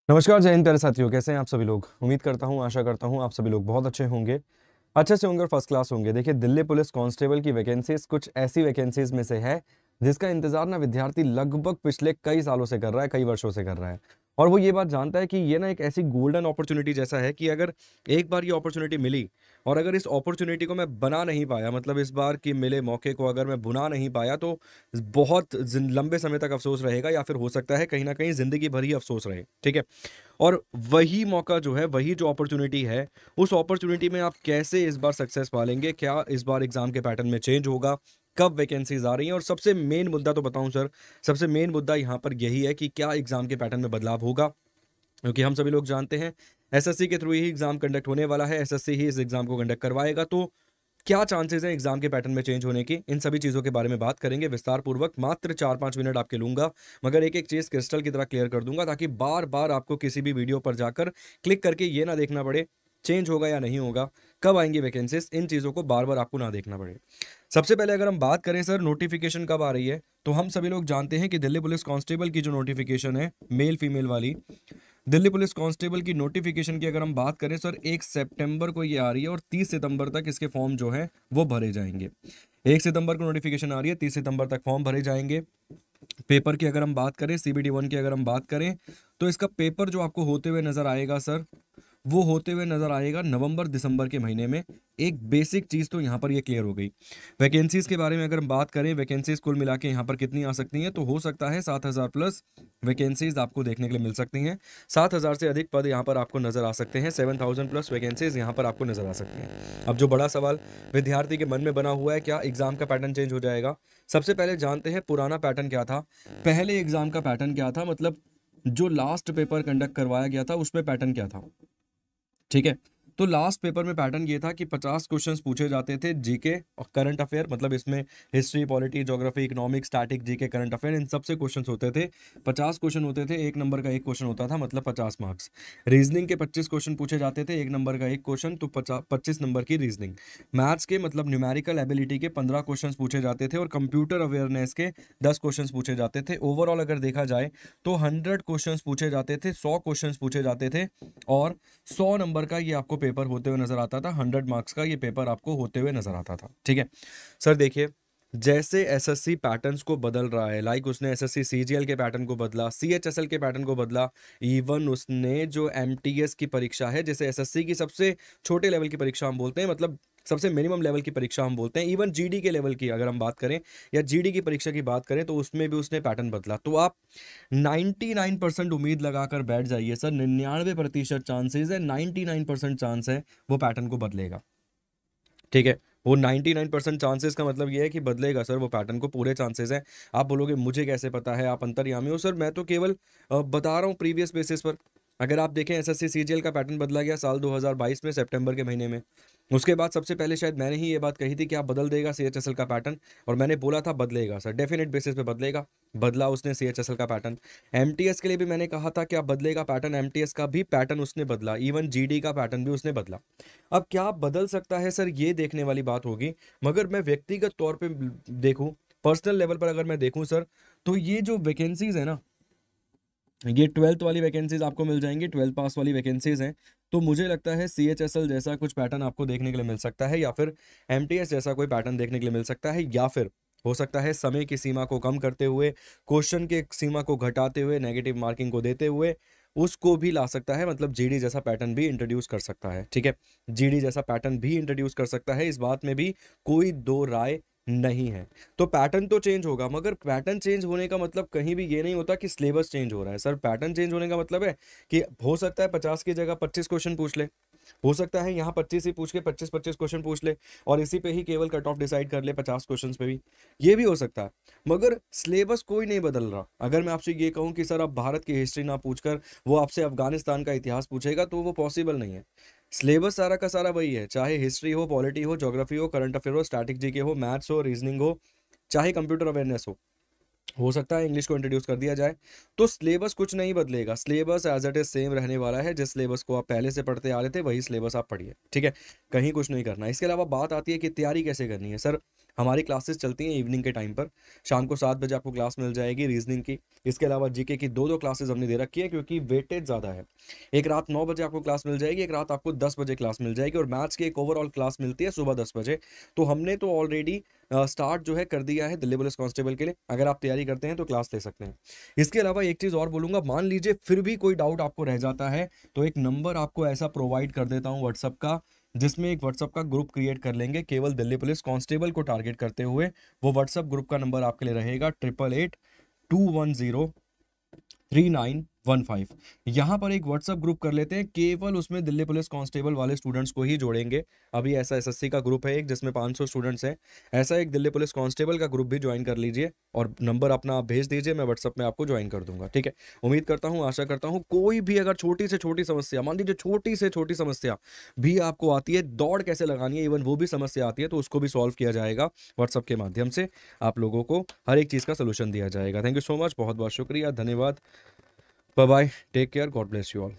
नमस्कार, जय हिंद प्यारे साथियों। कैसे हैं आप सभी लोग? उम्मीद करता हूँ, आशा करता हूँ आप सभी लोग बहुत अच्छे होंगे, अच्छे से होंगे और फर्स्ट क्लास होंगे। देखिए, दिल्ली पुलिस कांस्टेबल की वैकेंसीज कुछ ऐसी वैकेंसीज में से है जिसका इंतजार ना विद्यार्थी लगभग पिछले कई सालों से कर रहा है, कई वर्षों से कर रहा है। और वो ये बात जानता है कि ये ना एक ऐसी गोल्डन अपॉर्चुनिटी जैसा है कि अगर एक बार ये अपॉर्चुनिटी मिली और अगर इस अपॉर्चुनिटी को मैं बना नहीं पाया, मतलब इस बार की मिले मौके को अगर मैं बुना नहीं पाया, तो बहुत लंबे समय तक अफसोस रहेगा, या फिर हो सकता है कहीं ना कहीं जिंदगी भर ही अफसोस रहे। ठीक है। और वही मौका जो है, वही जो अपॉर्चुनिटी है, उस अपॉर्चुनिटी में आप कैसे इस बार सक्सेस पालेंगे? क्या इस बार एग्जाम के पैटर्न में चेंज होगा? कब वैकेंसीज आ रही हैं? और सबसे मेन मुद्दा तो बताऊं सर, सबसे मेन मुद्दा यहाँ पर यही है कि क्या एग्जाम के पैटर्न में बदलाव होगा, क्योंकि हम सभी लोग जानते हैं एसएससी के थ्रू ही एग्जाम कंडक्ट होने वाला है, एसएससी ही इस एग्जाम को कंडक्ट करवाएगा। तो क्या चांसेस हैं एग्जाम के पैटर्न में चेंज होने की? इन सभी चीजों के बारे में बात करेंगे विस्तार पूर्वक। मात्र 4-5 मिनट आपके लूंगा, मगर एक एक चीज क्रिस्टल की तरह क्लियर कर दूंगा, ताकि बार बार आपको किसी भी वीडियो पर जाकर क्लिक करके ये ना देखना पड़े चेंज होगा या नहीं होगा, कब आएंगी वैकेंसीज, इन चीजों को बार बार आपको ना देखना पड़े। सबसे पहले अगर हम बात करें सर नोटिफिकेशन कब आ रही है, तो हम सभी लोग जानते हैं कि दिल्ली पुलिस कांस्टेबल की जो नोटिफिकेशन है, मेल फीमेल वाली, दिल्ली पुलिस कांस्टेबल की नोटिफिकेशन की अगर हम बात करें सर, 1 सितंबर को ये आ रही है और 30 सितंबर तक इसके फॉर्म जो है वो भरे जाएंगे। 1 सितंबर को नोटिफिकेशन आ रही है, 30 सितंबर तक फॉर्म भरे जाएंगे। पेपर की अगर हम बात करें, CBT 1 की अगर हम बात करें, तो इसका पेपर जो आपको होते हुए नजर आएगा सर, वो होते हुए नजर आएगा नवंबर दिसंबर के महीने में। एक बेसिक चीज तो यहाँ पर ये क्लियर हो गई। वैकेंसीज के बारे में अगर हम बात करें, वैकेंसीज कुल मिला के यहाँ पर कितनी आ सकती हैं, तो हो सकता है 7,000 प्लस वैकेंसीज आपको देखने के लिए मिल सकती हैं। 7,000 से अधिक पद यहाँ पर आपको नजर आ सकते हैं। 7,000 प्लस वैकेंसीज यहाँ पर आपको नजर आ सकती हैं। अब जो बड़ा सवाल विद्यार्थी के मन में बना हुआ है, क्या एग्जाम का पैटर्न चेंज हो जाएगा? सबसे पहले जानते हैं पुराना पैटर्न क्या था। पहले एग्जाम का पैटर्न क्या था, मतलब जो लास्ट पेपर कंडक्ट करवाया गया था उसमें पैटर्न क्या था? ठीक है। तो लास्ट पेपर में पैटर्न ये था कि 50 क्वेश्चंस पूछे जाते थे जीके और करंट अफेयर, मतलब इसमें history, polity, geography, economics, static, GK, current affair, इन सबसे क्वेश्चंस होते थे। 50 क्वेश्चन होते थे, 1 नंबर का एक क्वेश्चन होता था, मतलब 50 मार्क्स। रीजनिंग के 25 क्वेश्चन पूछे जाते थे, 1 नंबर का एक क्वेश्चन, तो 25 नंबर की रीजनिंग। मैथ्स के मतलब न्यूमेरिकल एबिलिटी के 15 क्वेश्चन पूछे जाते थे और कंप्यूटर अवेयरनेस के 10 क्वेश्चन पूछे जाते थे। ओवरऑल अगर देखा जाए तो 100 क्वेश्चन पूछे जाते थे, 100 क्वेश्चन पूछे जाते थे, और 100 नंबर का ये आपको पेपर होते हुए नजर आता था। 100 मार्क्स का ये पेपर आपको होते हुए नजर आता था। ठीक है। सर देखिए, जैसे एसएससी पैटर्न्स को बदल रहा है, लाइक उसने एसएससी सीजीएल के पैटर्न को बदला, सीएचएसएल के पैटर्न को बदला, इवन उसने जो एमटीएस की परीक्षा है, जैसे एसएससी की सबसे छोटे लेवल की परीक्षा हम बोलते हैं, मतलब सबसे मिनिमम लेवल की परीक्षा हम बोलते हैं, इवन जीडी के लेवल की अगर हम बात करें या जीडी की परीक्षा की बात करें, तो उसमें भी उसने पैटर्न बदला। तो आप 99% उम्मीद लगाकर बैठ जाइए सर, 99% चांसेस है, 99% चांस है वो पैटर्न को बदलेगा। ठीक है। वो 99% चांसेस का मतलब ये है कि बदलेगा सर वो पैटर्न को, पूरे चांसेस हैं। आप बोलोगे मुझे कैसे पता है, आप अंतर्यामी हो। सर मैं तो केवल बता रहा हूँ प्रीवियस बेसिस पर। अगर आप देखें, एसएससी सीजीएल का पैटर्न बदला गया साल 2022 में सितंबर के महीने में। उसके बाद सबसे पहले शायद मैंने ही ये बात कही थी कि आप बदल देगा सीएचएसएल का पैटर्न, और मैंने बोला था बदलेगा सर, डेफिनेट बेसिस पे बदलेगा। बदला उसने सीएचएसएल का पैटर्न। एमटीएस के लिए भी मैंने कहा था कि आप बदलेगा पैटर्न, एमटीएस का भी पैटर्न उसने बदला, इवन जीडी का पैटर्न भी उसने बदला। अब क्या बदल सकता है सर, ये देखने वाली बात होगी। मगर मैं व्यक्तिगत तौर पे देखूं, पर्सनल लेवल पर अगर मैं देखूं सर, तो ये जो वैकेंसीज है ना, ये 12th वाली वैकेंसीज आपको मिल जाएंगी, 12th पास वाली वैकेंसीज हैं। तो मुझे लगता है सीएचएसएल जैसा कुछ पैटर्न आपको देखने के लिए मिल सकता है, या फिर एमटीएस जैसा कोई पैटर्न देखने के लिए मिल सकता है, या फिर हो सकता है समय की सीमा को कम करते हुए, क्वेश्चन के सीमा को घटाते हुए, नेगेटिव मार्किंग को देते हुए उसको भी ला सकता है, मतलब जीडी जैसा पैटर्न भी इंट्रोड्यूस कर सकता है। ठीक है। जीडी जैसा पैटर्न भी इंट्रोड्यूस कर सकता है, इस बात में भी कोई दो राय नहीं है। तो पैटर्न तो चेंज होगा, मगर पैटर्न चेंज होने का मतलब कहीं भी ये नहीं होता कि सिलेबस चेंज हो रहा है सर। पैटर्न चेंज होने का मतलब है कि हो सकता है 50 की जगह 25 क्वेश्चन पूछ ले, हो सकता है यहाँ 25 ही पूछ के 25-25 क्वेश्चन पूछ ले, और इसी पे ही केवल कट ऑफ डिसाइड कर ले 50 क्वेश्चन पे भी, ये भी हो सकता है। मगर सिलेबस कोई नहीं बदल रहा। अगर मैं आपसे ये कहूँ कि सर आप भारत की हिस्ट्री ना पूछकर वो आपसे अफगानिस्तान का इतिहास पूछेगा, तो वो पॉसिबल नहीं है। सिलेबस सारा का सारा वही है, चाहे हिस्ट्री हो, पॉलिटी हो, ज्योग्राफी हो, करंट अफेयर हो, स्टैटिक जीके हो, मैथ्स हो, रीजनिंग चाहे कंप्यूटर अवेयरनेस हो सकता है इंग्लिश को इंट्रोड्यूस कर दिया जाए। तो सिलेबस कुछ नहीं बदलेगा, syllabus as it is same रहने वाला है। जिस सिलेबस को आप पहले से पढ़ते आ रहे थे वही सिलेबस आप पढ़िए। ठीक है। कहीं कुछ नहीं करना। इसके अलावा बात आती है कि तैयारी कैसे करनी है सर। हमारी क्लासेस चलती हैं इवनिंग के टाइम पर, शाम को 7 बजे आपको क्लास मिल जाएगी रीजनिंग की। इसके अलावा जीके की दो क्लासेस हमने दे रखी है क्योंकि वेटेज ज़्यादा है। एक रात 9 बजे आपको क्लास मिल जाएगी, एक रात आपको 10 बजे क्लास मिल जाएगी, और मैथ्स की एक ओवरऑल क्लास मिलती है सुबह 10 बजे। तो हमने तो ऑलरेडी स्टार्ट जो है कर दिया है दिल्ली पुलिस कांस्टेबल के लिए। अगर आप तैयारी करते हैं तो क्लास ले सकते हैं। इसके अलावा एक चीज़ और बोलूँगा, मान लीजिए फिर भी कोई डाउट आपको रह जाता है तो एक नंबर आपको ऐसा प्रोवाइड कर देता हूँ व्हाट्सअप का, जिसमें एक व्हाट्सअप का ग्रुप क्रिएट कर लेंगे केवल दिल्ली पुलिस कांस्टेबल को टारगेट करते हुए। वो व्हाट्सअप ग्रुप का नंबर आपके लिए रहेगा 8882103915। यहाँ पर एक व्हाट्सअप ग्रुप कर लेते हैं, केवल उसमें दिल्ली पुलिस कांस्टेबल वाले स्टूडेंट्स को ही जोड़ेंगे। अभी ऐसा एसएससी का ग्रुप है एक जिसमें 500 स्टूडेंट्स हैं, ऐसा एक दिल्ली पुलिस कांस्टेबल का ग्रुप भी ज्वाइन कर लीजिए, और नंबर अपना आप भेज दीजिए, मैं व्हाट्सअप में आपको ज्वाइन कर दूंगा, ठीक है। उम्मीद करता हूँ, आशा करता हूँ कोई भी अगर छोटी से छोटी समस्या, मान लीजिए छोटी से छोटी समस्या भी आपको आती है, दौड़ कैसे लगानी है इवन वो भी समस्या आती है, तो उसको भी सॉल्व किया जाएगा व्हाट्सअप के माध्यम से। आप लोगों को हर एक चीज़ का सोल्यूशन दिया जाएगा। थैंक यू सो मच, बहुत बहुत शुक्रिया, धन्यवाद, bye bye, take care, God bless you all.